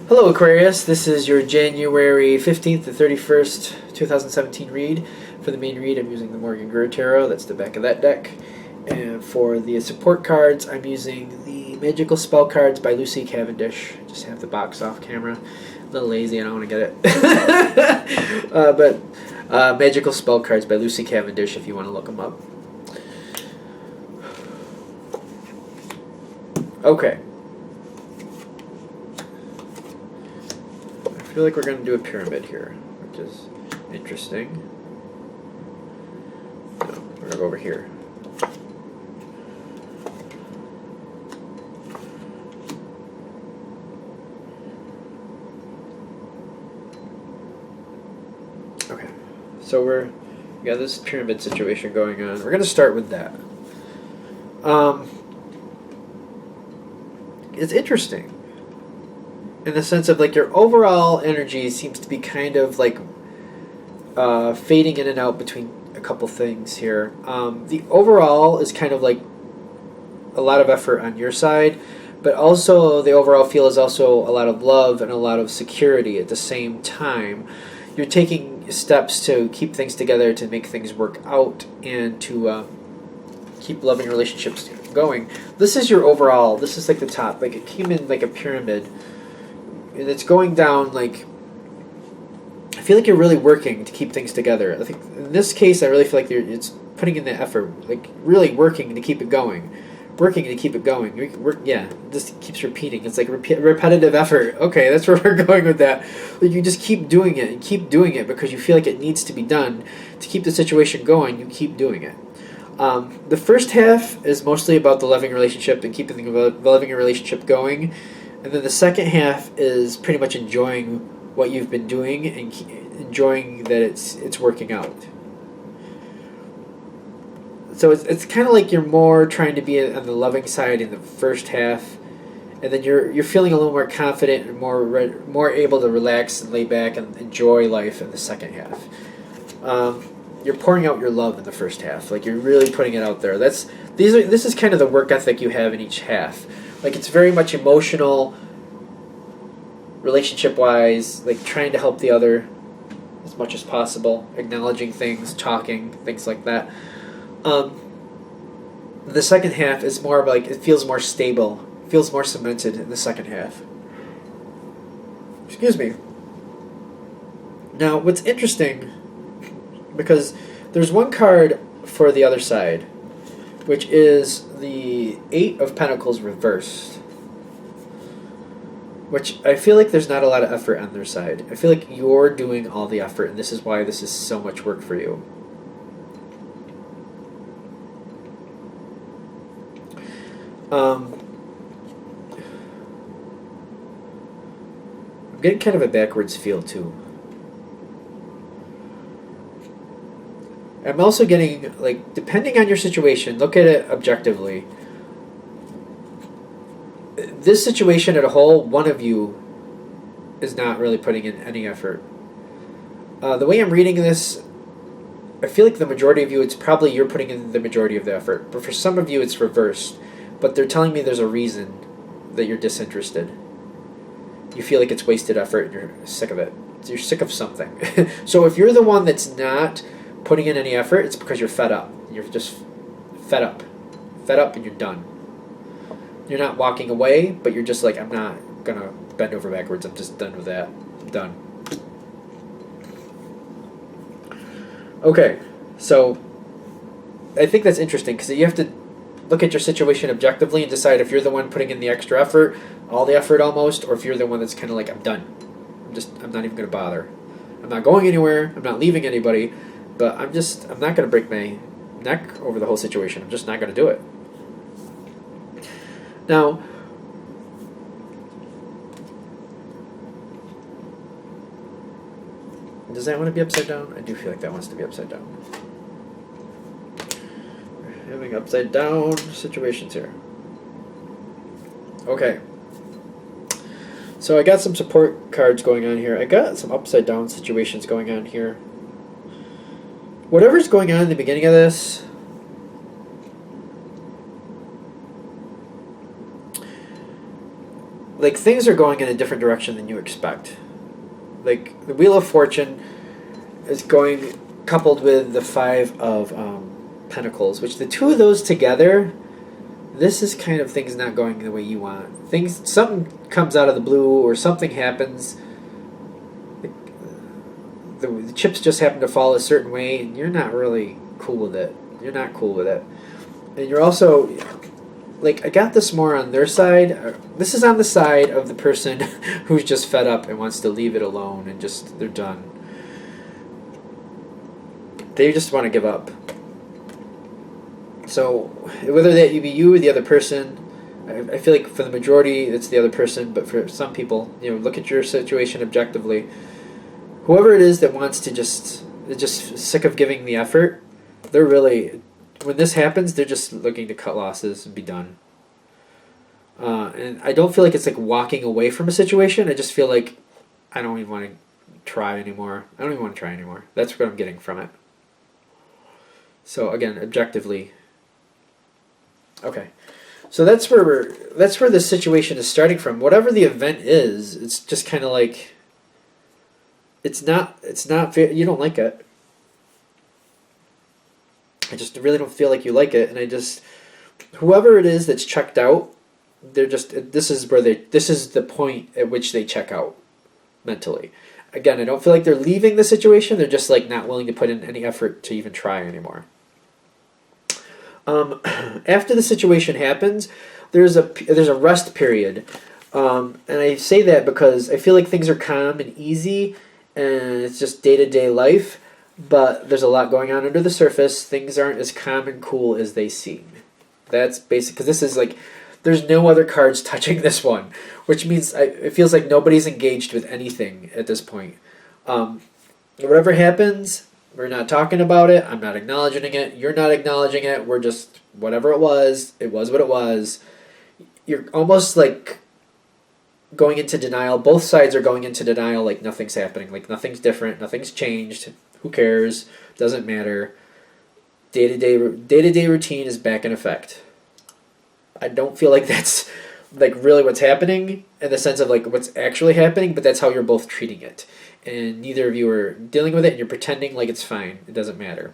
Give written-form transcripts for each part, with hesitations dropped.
Hello Aquarius, this is your January 15th to 31st, 2017 read. For the main read, I'm using the Morgan Greer Tarot, that's the back of that deck. And for the support cards, I'm using the Magical Spell Cards by Lucy Cavendish. Just have the box off camera. A little lazy, I don't want to get it. but Magical Spell Cards by Lucy Cavendish if you want to look them up. Okay. I feel like we're going to do a pyramid here, which is interesting. No, we're going to go over here. Okay, so we got this pyramid situation going on. We're going to start with that. It's interesting in the sense of like your overall energy seems to be kind of like fading in and out between a couple things here. The overall is kind of like a lot of effort on your side, but also the overall feel is also a lot of love and a lot of security at the same time. You're taking steps to keep things together, to make things work out, and to keep loving relationships going. This is your overall. This is like the top. Like it came in like a pyramid. And it's going down like, I feel like you're really working to keep things together. I think in this case, I really feel like it's putting in the effort, like really working to keep it going. Working to keep it going. Yeah, this keeps repeating. It's like repetitive effort. Okay, that's where we're going with that. Like you just keep doing it and keep doing it because you feel like it needs to be done. To keep the situation going, you keep doing it. The first half is mostly about the loving relationship and keeping the loving relationship going. And then the second half is pretty much enjoying what you've been doing and enjoying that it's working out. So it's kind of like you're more trying to be on the loving side in the first half, and then you're feeling a little more confident and more able to relax and lay back and enjoy life in the second half. You're pouring out your love in the first half, like you're really putting it out there. This is kind of the work ethic you have in each half. Like it's very much emotional, relationship-wise, like trying to help the other as much as possible, acknowledging things, talking, things like that. The second half is more like, it feels more stable, feels more cemented in the second half. Excuse me. Now, what's interesting, because there's one card for the other side, which is the Eight of Pentacles reversed, which I feel like there's not a lot of effort on their side. I feel like you're doing all the effort, and this is why this is so much work for you. I'm getting kind of a backwards feel, too. I'm also getting, like, depending on your situation, look at it objectively. This situation as a whole, one of you is not really putting in any effort. The way I'm reading this, I feel like the majority of you, it's probably you're putting in the majority of the effort. But for some of you, it's reversed. But they're telling me there's a reason that you're disinterested. You feel like it's wasted effort and you're sick of it. You're sick of something. So if you're the one that's not putting in any effort, it's because you're fed up. You're just fed up. Fed up and you're done. You're not walking away, but you're just like, I'm not going to bend over backwards. I'm just done with that. I'm done. Okay, so I think that's interesting because you have to look at your situation objectively and decide if you're the one putting in the extra effort, all the effort almost, or if you're the one that's kind of like, I'm done. I'm not even going to bother. I'm not going anywhere. I'm not leaving anybody. But I'm not going to break my neck over the whole situation. I'm just not going to do it. Now, does that want to be upside down? I do feel like that wants to be upside down. We're having upside down situations here. Okay. So I got some support cards going on here. I got some upside down situations going on here. Whatever's going on in the beginning of this, like things are going in a different direction than you expect. Like the Wheel of Fortune is going coupled with the Five of Pentacles, which the two of those together, this is kind of things not going the way you want. Something comes out of the blue or something happens. The chips just happen to fall a certain way, and you're not really cool with it. You're not cool with it. And you're also, like, I got this more on their side. This is on the side of the person who's just fed up and wants to leave it alone and just, they're done. They just want to give up. So, whether that be you or the other person, I feel like for the majority it's the other person, but for some people, look at your situation objectively. Whoever it is that wants to just sick of giving the effort, they're really, when this happens, they're just looking to cut losses and be done. And I don't feel like it's like walking away from a situation. I just feel like I don't even want to try anymore. I don't even want to try anymore. That's what I'm getting from it. So again, objectively. Okay. So that's where the situation is starting from. Whatever the event is, it's just kind of like, it's not fair. You don't like it. I just really don't feel like you like it, and whoever it is that's checked out, this is the point at which they check out mentally. Again, I don't feel like they're leaving the situation. They're just like not willing to put in any effort to even try anymore. After the situation happens, there's a rest period, and I say that because I feel like things are calm and easy, and it's just day-to-day life. But there's a lot going on under the surface. Things aren't as calm and cool as they seem. That's basic, because this is like, there's no other cards touching this one, which means it feels like nobody's engaged with anything at this point. Whatever happens, we're not talking about it. I'm not acknowledging it. You're not acknowledging it. We're just, whatever it was what it was. You're almost like going into denial. Both sides are going into denial, like nothing's happening, like nothing's different, nothing's changed. Who cares? Doesn't matter. Day-to-day routine is back in effect. I don't feel like that's like really what's happening in the sense of like what's actually happening, but that's how you're both treating it. And neither of you are dealing with it, and you're pretending like it's fine. It doesn't matter.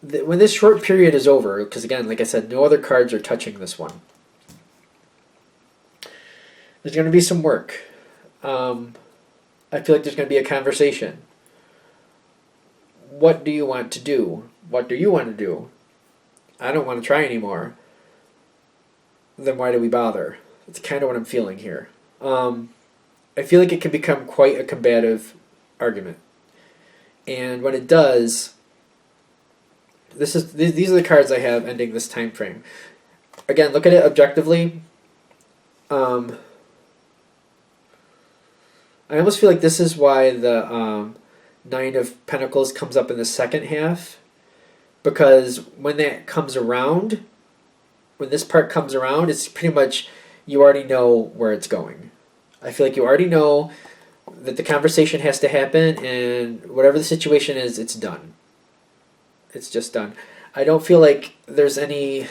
When this short period is over, because again, like I said, no other cards are touching this one. There's going to be some work. I feel like there's going to be a conversation. What do you want to do? What do you want to do? I don't want to try anymore. Then why do we bother? It's kind of what I'm feeling here. I feel like it can become quite a combative argument. And when it does, these are the cards I have ending this time frame. Again, look at it objectively. I almost feel like this is why the Nine of Pentacles comes up in the second half, because when that comes around, when this part comes around, it's pretty much you already know where it's going. I feel like you already know that the conversation has to happen, and whatever the situation is, it's done. It's just done. I don't feel like there's any...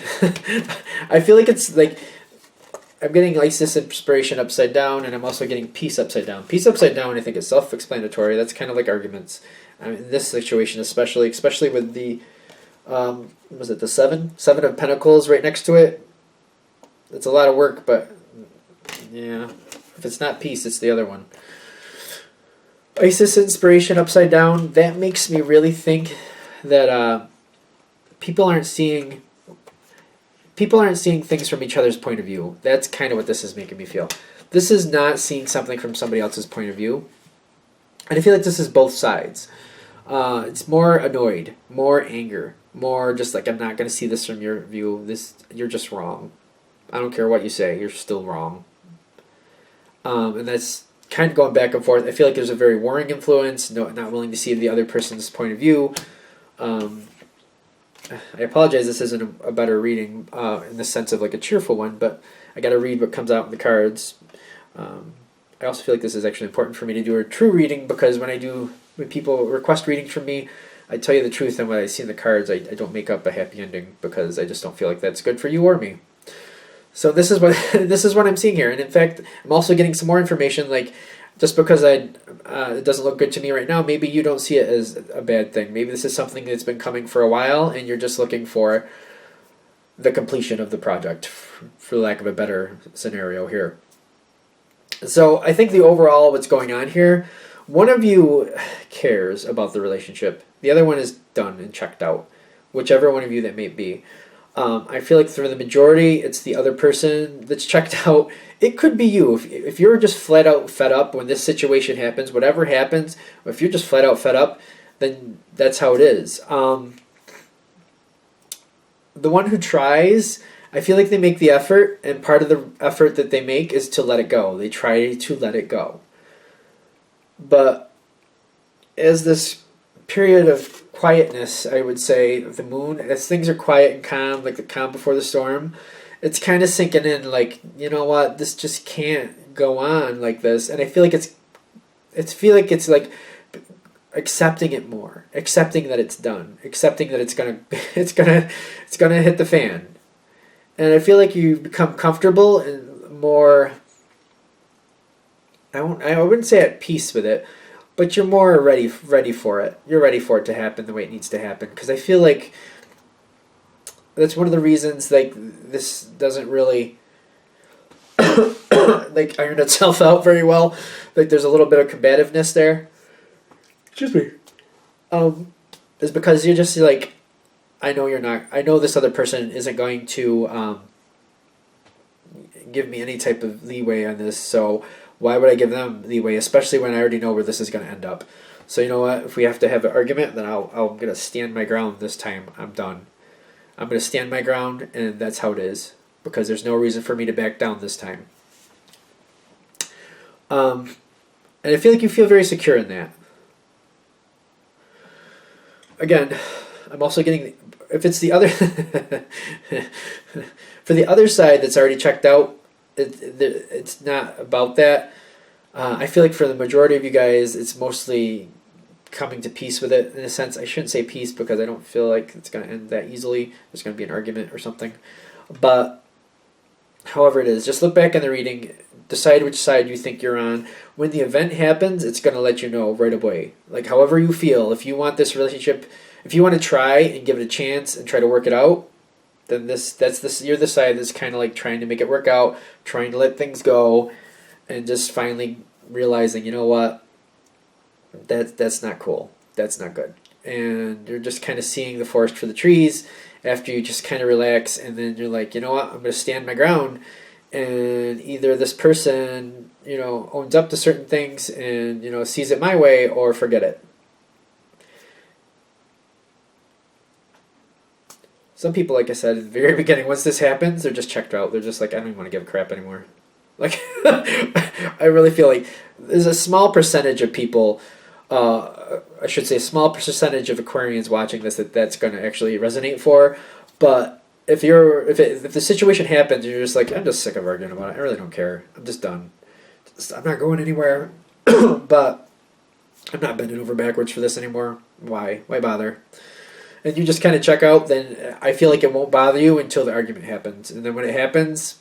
I feel like it's like... I'm getting Isis inspiration upside down, and I'm also getting peace upside down. Peace upside down, I think, is self-explanatory. That's kind of like arguments. In this situation, especially with the, was it the Seven of Pentacles right next to it? It's a lot of work, but yeah, if it's not peace, it's the other one. Isis inspiration upside down. That makes me really think that people aren't seeing things from each other's point of view. That's kind of what this is making me feel. This is not seeing something from somebody else's point of view. And I feel like this is both sides. It's more annoyed, more anger, more just like, I'm not going to see this from your view. You're just wrong. I don't care what you say. You're still wrong. And that's kind of going back and forth. I feel like there's a very warring influence, not willing to see the other person's point of view. I apologize, this isn't a better reading in the sense of like a cheerful one, but I got to read what comes out in the cards. I also feel like this is actually important for me to do a true reading, because when people request readings from me, I tell you the truth, and when I see in the cards, I don't make up a happy ending, because I just don't feel like that's good for you or me. So this is what this is what I'm seeing here, and in fact, I'm also getting some more information. Like, just because it doesn't look good to me right now, maybe you don't see it as a bad thing. Maybe this is something that's been coming for a while, and you're just looking for the completion of the project, for lack of a better scenario here. So I think the overall what's going on here, one of you cares about the relationship. The other one is done and checked out, whichever one of you that may be. I feel like for the majority, it's the other person that's checked out. It could be you. If you're just flat out fed up when this situation happens, whatever happens, if you're just flat out fed up, then that's how it is. The one who tries, I feel like they make the effort, and part of the effort that they make is to let it go. They try to let it go. But as this period of quietness, I would say, the moon, as things are quiet and calm, like the calm before the storm, it's kind of sinking in, like, you know what, this just can't go on like this. And I feel like it's like accepting it more, accepting that it's done, accepting that it's gonna hit the fan. And I feel like you become comfortable and more, I wouldn't say at peace with it, but you're more ready for it. You're ready for it to happen the way it needs to happen. Because I feel like that's one of the reasons, like, this doesn't really like iron itself out very well. Like, there's a little bit of combativeness there. Excuse me. Is because you're just like, I know this other person isn't going to give me any type of leeway on this, so why would I give them leeway, especially when I already know where this is going to end up? So you know what? If we have to have an argument, then I'm going to stand my ground this time. I'm done. I'm going to stand my ground, and that's how it is, because there's no reason for me to back down this time. And I feel like you feel very secure in that. Again, I'm also getting, if it's the other, for the other side that's already checked out, it's not about that. I feel like for the majority of you guys, it's mostly coming to peace with it. In a sense, I shouldn't say peace because I don't feel like it's going to end that easily. There's going to be an argument or something. But however it is, just look back in the reading, decide which side you think you're on. When the event happens, it's going to let you know right away. Like, however you feel, if you want this relationship, if you want to try and give it a chance and try to work it out, then you're the side that's kind of like trying to make it work out, trying to let things go, and just finally realizing, you know what, that's not cool, that's not good, and you're just kind of seeing the forest for the trees after you just kind of relax, and then you're like, you know what, I'm going to stand my ground, and either this person, owns up to certain things and, sees it my way, or forget it. Some people, like I said at the very beginning, once this happens, they're just checked out. They're just like, I don't even want to give a crap anymore. Like, I really feel like there's a small percentage of people, I should say a small percentage of Aquarians watching this that's going to actually resonate for. But if the situation happens, you're just like, I'm just sick of arguing about it. I really don't care. I'm just done. I'm not going anywhere. But I'm not bending over backwards for this anymore. Why? Why bother? And you just kind of check out, then I feel like it won't bother you until the argument happens. And then when it happens,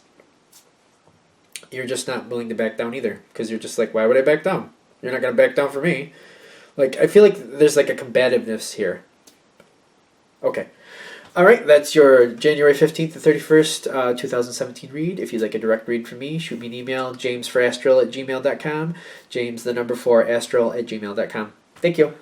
you're just not willing to back down either. Because you're just like, why would I back down? You're not going to back down for me. Like, I feel like there's like a combativeness here. Okay. All right, that's your January 15th to 31st, 2017 read. If you'd like a direct read from me, shoot me an email, jamesforastral@gmail.com. James, the number 4, astral@gmail.com. Thank you.